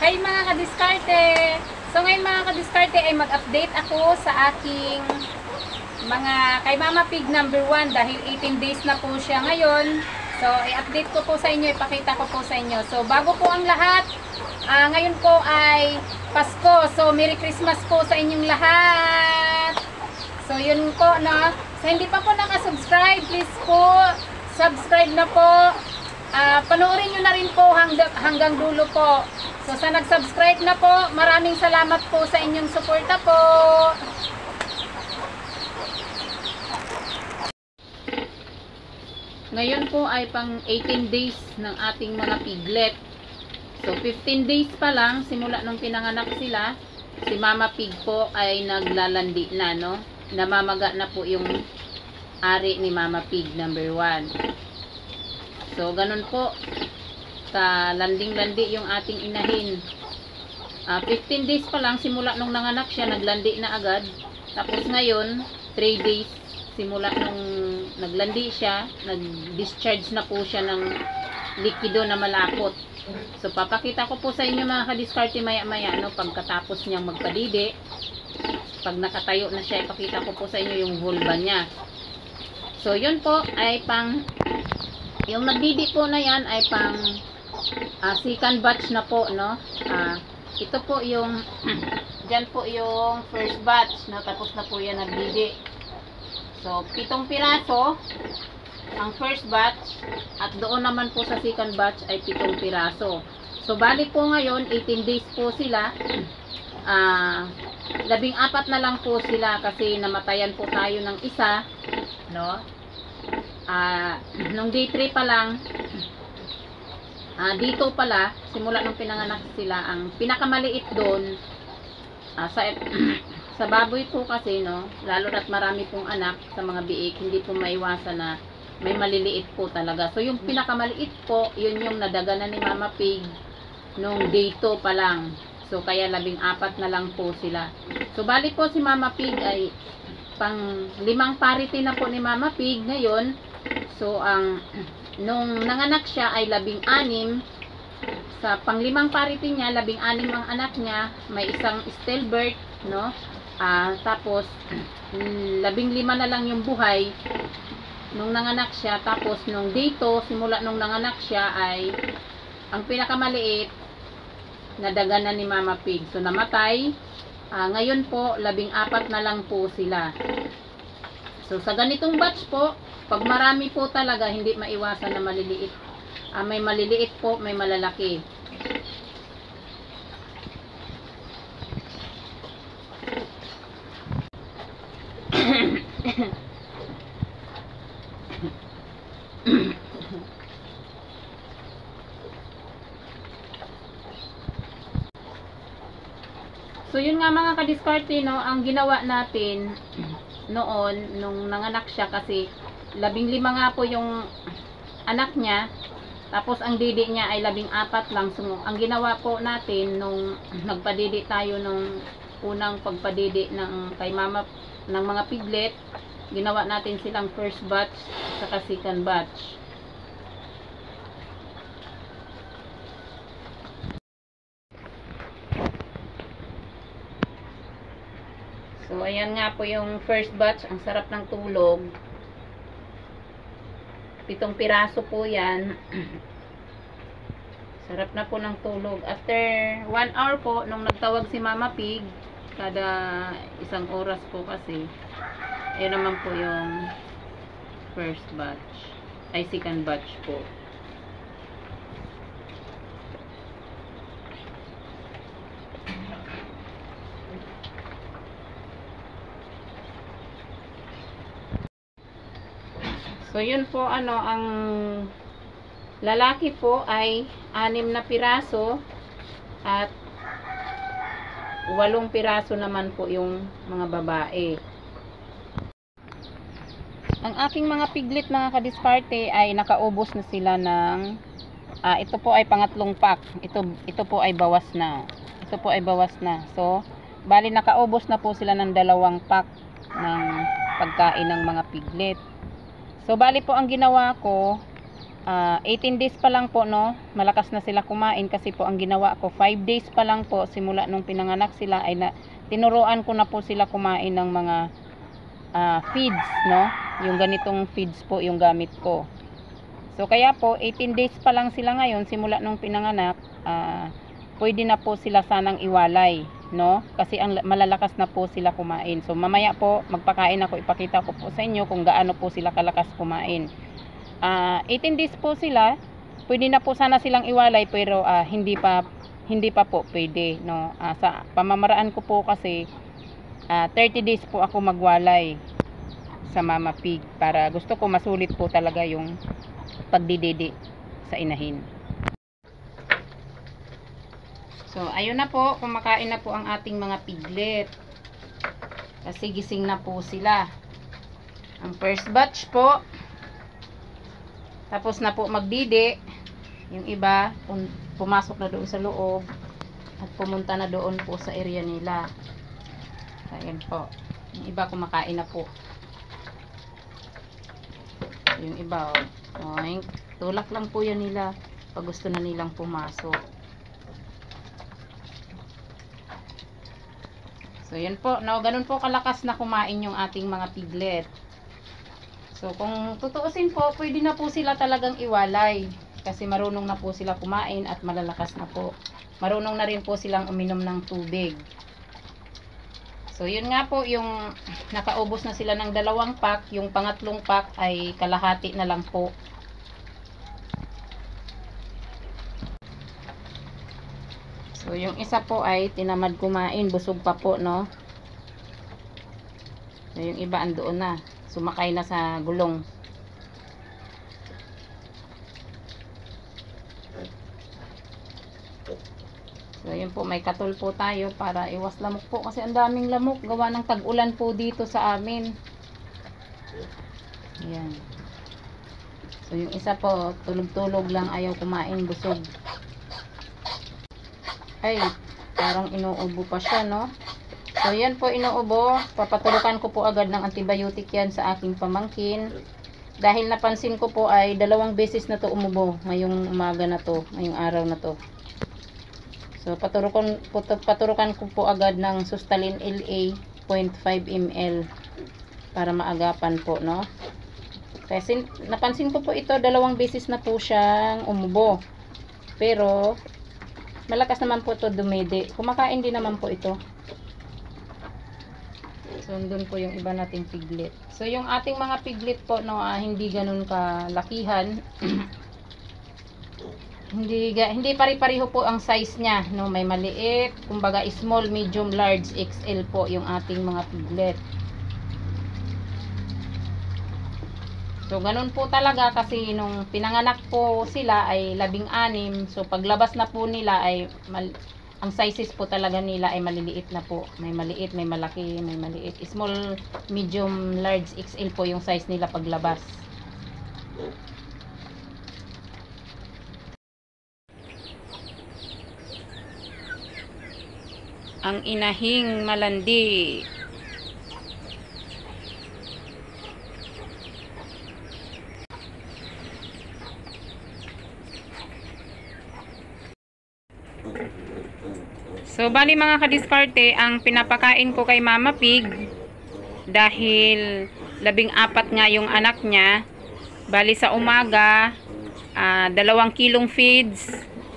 Hi mga kadiskarte! So ngayon mga kadiskarte ay mag-update ako sa aking mga kay Mama Pig number 1 dahil 18 days na po siya ngayon. So i-update ko po sa inyo, ipakita ko po sa inyo. So bago po ang lahat, ngayon po ay Pasko. So Merry Christmas po sa inyong lahat! So yun po, no? So hindi pa po nakasubscribe, please po subscribe na po. Panoorin nyo na rin po hanggang dulo po. So sa nag-subscribe na po, maraming salamat po sa inyong suporta po. Ngayon po ay pang 18 days ng ating mga piglet. So 15 days pa lang simula nung pinanganak sila, si Mama Pig po ay naglalandi na, no? Namamaga na po yung ari ni Mama Pig number 1. So ganun po. Sa landing-landi yung ating inahin. 15 days pa lang simula nung nanganak siya, naglandi na agad. Tapos ngayon 3 days simula nung naglandi siya, nag-discharge na po siya ng likido na malapot. So papakita ko po sa inyo mga kadiskarte maya-maya, no, pagkatapos niyang magpadidi. Pag nakatayo na siya, ipakita ko po sa inyo yung vulva niya. So yun po ay pang, yung nagdidi po na yan ay pang second batch na po, no? Ito po yung dyan po yung first batch, no? Tapos na po yan nagdidi. So 7 piraso ang first batch at doon naman po sa second batch ay 7 piraso. So bali po ngayon 18 days po sila. 14 na lang po sila kasi namatayan po tayo ng isa, no? Nung day 3 pa lang, dito pala, simula nung pinanganak sila, ang pinakamaliit doon, sa baboy po kasi, no, lalo na't marami pong anak sa mga biik, hindi po maiwasan na may maliliit po talaga. So yung pinakamaliit po, yun yung nadaganan ni Mama Pig nung day 2 pa lang. So kaya 14 na lang po sila. So bali po si Mama Pig ay pang 5 parity na po ni Mama Pig ngayon. So nung nanganak siya ay 16. Sa pang 5 parity niya, 16 ang anak niya, may isang stillbirth, no? Tapos 15 na lang yung buhay nung nanganak siya. Tapos nung dito, simula nung nanganak siya ay ang pinakamaliit nadaganan ni Mama Pig. So namatay. Ngayon po 14 na lang po sila. So sa ganitong batch po, pag marami po talaga, hindi maiwasan na maliliit. May maliliit po, may malalaki. So yun nga mga kadiskarte, no, ang ginawa natin noon nung nanganak siya kasi 15 nga po yung anak niya, tapos ang didi niya ay 14 lang. So ang ginawa po natin nung nagpadidi tayo nung unang pagpadidi ng kay Mama ng mga piglet, ginawa natin silang first batch saka second batch. So ayan nga po yung first batch, ang sarap ng tulog. 7 piraso po yan. Sarap na po ng tulog. After 1 hour po, nung nagtawag si Mama Pig, kada 1 oras po kasi, ayun naman po yung first batch, ay second batch po. So yun po, ano, ang lalaki po ay 6 na piraso at 8 piraso naman po yung mga babae. Ang aking mga piglet mga kadiskarte ay nakaubos na sila ng ito po ay pangatlong pack. Ito po ay bawas na. Ito po ay bawas na. So bali nakaubos na po sila ng 2 pack ng pagkain ng mga piglet. So bali po ang ginawa ko, 18 days pa lang po, no, malakas na sila kumain kasi po ang ginawa ko 5 days pa lang po simula nung pinanganak sila ay tinuruan ko na po sila kumain ng mga feeds, no, yung ganitong feeds po yung gamit ko. So kaya po 18 days pa lang sila ngayon simula nung pinanganak, pwede na po sila sanang iwalay, no, kasi ang malalakas na po sila kumain. So mamaya po magpakain ako, ipakita ko po sa inyo kung gaano po sila kalakas kumain. 18 days po sila, pwede na po sana silang iwalay pero hindi pa po pwede, no. Sa pamamaraan ko po kasi 30 days po ako magwalay sa Mama Pig para gusto ko masulit po talaga yung pagdididi sa inahin. So ayun na po, kumakain na po ang ating mga piglet kasi gising na po sila. Ang first batch po tapos na po magdidi, yung iba pumasok na doon sa loob at pumunta na doon po sa area nila. Ayan po, yung iba kumakain na po, yung iba tulak lang po yan nila pag gusto na nilang pumasok. So yan po, no, ganun po kalakas na kumain yung ating mga piglet. So kung tutuusin po, pwede na po sila talagang iwalay kasi marunong na po sila kumain at malalakas na po. Marunong na rin po silang uminom ng tubig. So yun nga po, yung nakaubos na sila ng 2 pack, yung pangatlong pack ay kalahati na lang po. So yung isa po ay tinamad kumain, busog pa po, no. So yung iba andoon na, sumakay na sa gulong. So yun po, may katol po tayo para iwas lamok po kasi ang daming lamok gawa ng tag-ulan po dito sa amin. Ayan. So yung isa po, tulog-tulog lang, ayaw kumain, busog. Ay, parang inuubo pa siya, no? So yan po, inuubo. Papaturukan ko po agad ng antibiotic yan sa aking pamangkin. Dahil napansin ko po ay 2 beses na to umubo ngayong umaga na to, ngayong araw na to. So paturukan ko po agad ng Sustalin LA 0.5 ml para maagapan po, no? Kasi napansin ko po ito, 2 beses na po siyang umubo. Pero malakas naman po to dumede. Kumakain din naman po ito. So doon po yung iba nating piglet. So yung ating mga piglet po, no, hindi ganun kalakihan. hindi pare-pareho po ang size niya, no. May maliit, kumbaga small, medium, large, XL po yung ating mga piglet. So ganun po talaga kasi nung pinanganak po sila ay 16. So paglabas na po nila ay ang sizes po talaga nila ay maliliit na po. May maliit, may malaki, may maliit. Small, medium, large, XL po yung size nila paglabas. Ang inahing malandi. So, bali mga kadiskarte, ang pinapakain ko kay Mama Pig, dahil 14 nga yung anak niya, bali sa umaga, 2 kilong feeds,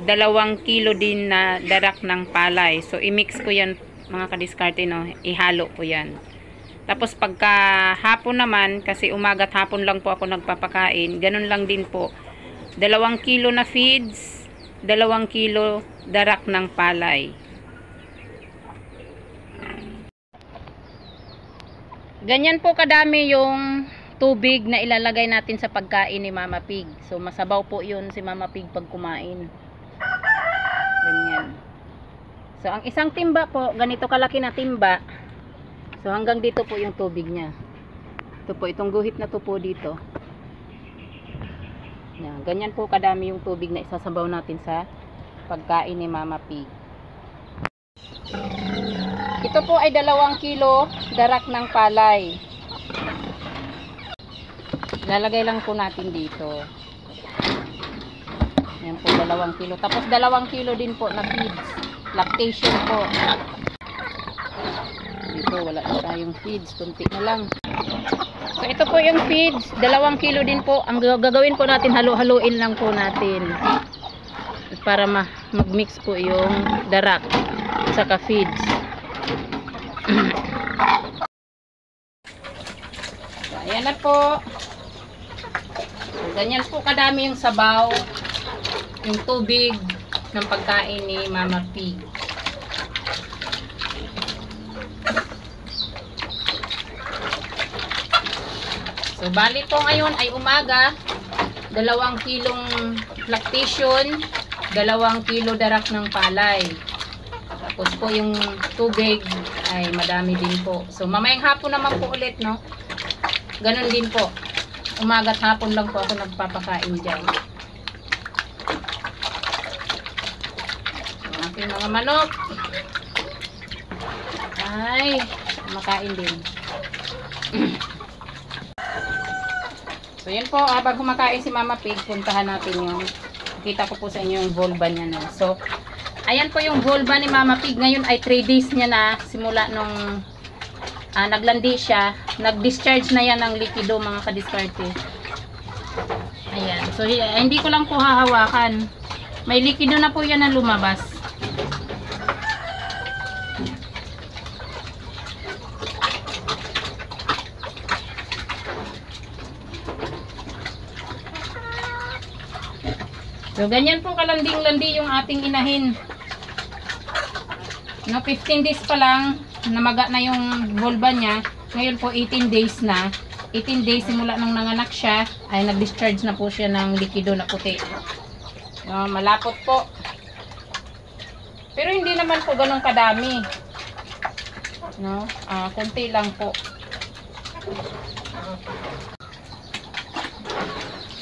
2 kilo din na darak ng palay. So, i-mix ko yan mga kadiskarte, no? Ihalo ko yan. Tapos, pagka hapon naman, kasi umaga at hapon lang po ako nagpapakain, ganun lang din po. 2 kilo na feeds, 2 kilo darak ng palay. Ganyan po kadami yung tubig na ilalagay natin sa pagkain ni Mama Pig. So masabaw po yun si Mama Pig pag kumain. Ganyan. So ang isang timba po, ganito kalaki na timba. So hanggang dito po yung tubig niya. Ito po, itong guhit na to po dito. Yan, ganyan po kadami yung tubig na isasabaw natin sa pagkain ni Mama Pig. Ito po ay 2 kilo darak ng palay. Lalagay lang po natin dito. Yan po, 2 kilo. Tapos 2 kilo din po na feeds. Lactation po. Dito, wala na tayong feeds. Kunti na lang. So, ito po yung feeds. 2 kilo din po. Ang gagawin po natin, halo-haluin lang po natin. Para mag-mix po yung darak saka feeds. So, ayan na po. So, ganyan po kadami yung sabaw, yung tubig ng pagkain ni Mama Pig. So, bali po ngayon ay umaga, 2 kilong lactation, 2 kilo darak ng palay. Tapos po yung tubig ay madami din po. So, mamayang hapon naman po ulit, no? Ganun din po. Umaga at hapon lang po ako nagpapakain dyan. Ang aking mga manok ay makain din. So, yun po. Habang kumakain si Mama Pig, puntahan natin yung kita ko po sa inyo yung vulva niya. No? So, ayan po yung vulva ni Mama Pig. Ngayon ay 3 days niya na simula nung naglandi siya. Nag-discharge na yan ng likido, mga kadiskarte. Ayan. So, hindi ko lang po hahawakan. May likido na po yan na lumabas. So, ganyan po kalanding-landi yung ating inahin. No, 15 days pa lang, namaga na yung vulva niya. Ngayon po, 18 days na. 18 days simula nung nanganak siya, ay nag-discharge na po siya ng likido na puti. Malapot po. Pero hindi naman po ganun kadami. No? Kunti lang po.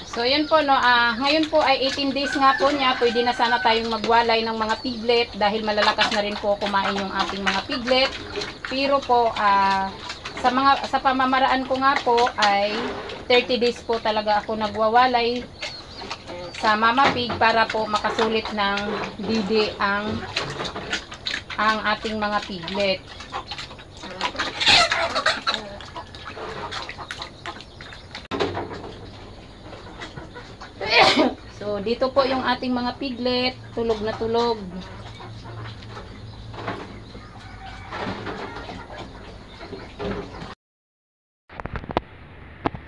So, yun po, no, ngayon po ay 18 days nga po niya. Pwede na sana tayong magwalay ng mga piglet dahil malalakas na rin po kumain yung ating mga piglet. Pero po, sa pamamaraan ko nga po ay 30 days po talaga ako nagwawalay sa Mama Pig para po makasulit ng didi ang ating mga piglet. So, dito po yung ating mga piglet, tulog na tulog.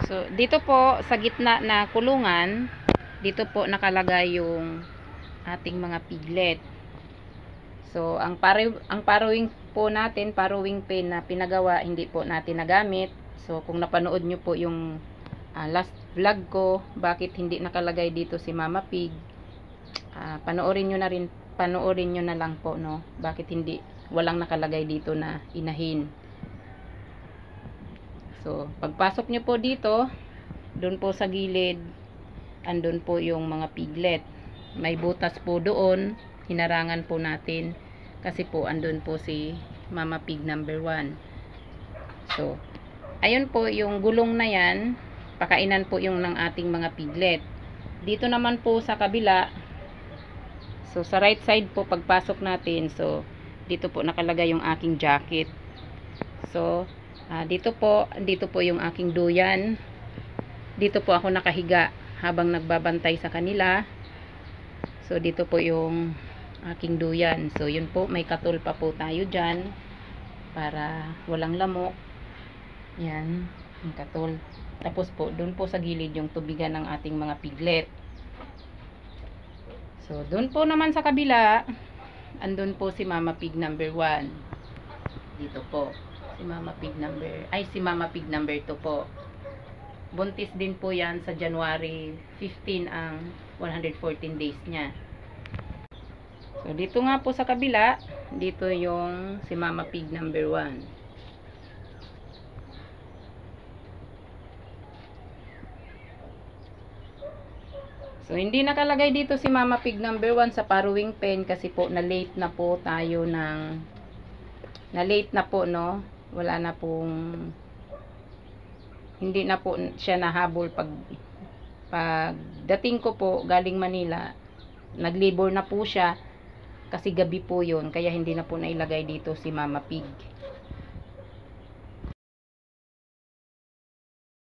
So, dito po sa gitna na kulungan, dito po nakalagay yung ating mga piglet. So, ang paruwing po natin, paruwing pen na pinagawa, hindi po natin nagamit. So, kung napanood nyo po yung last vlog ko, bakit hindi nakalagay dito si Mama Pig, panoorin nyo na lang po, no? Bakit hindi, walang nakalagay dito na inahin. So, pagpasok nyo po dito, doon po sa gilid, andun po yung mga piglet. May butas po doon, hinarangan po natin, kasi po andun po si Mama Pig number 1. So, ayun po yung gulong na yan, pakainan po yung ng ating mga piglet. Dito naman po sa kabila, so sa right side po pagpasok natin, so dito po nakalagay yung aking jacket. So, dito po yung aking duyan. Dito po ako nakahiga habang nagbabantay sa kanila. So, dito po yung aking duyan. So, yun po, may katol pa po tayo dyan para walang lamok. Yan, yung katol. Tapos po, doon po sa gilid yung tubigan ng ating mga piglet. So, doon po naman sa kabila, andun po si Mama Pig number 1. Dito po, si Mama Pig number 2 po. Buntis din po yan sa January 15 ang 114 days niya. So, dito nga po sa kabila, dito yung si Mama Pig number 1. So, hindi nakalagay dito si Mama Pig number 1 sa paruwing pen kasi po na-late na po tayo na-late na po, no? Wala na pong, hindi na po siya nahabol pag dating ko po galing Manila, Naglibor na po siya kasi gabi po yun, kaya hindi na po nailagay dito si Mama Pig.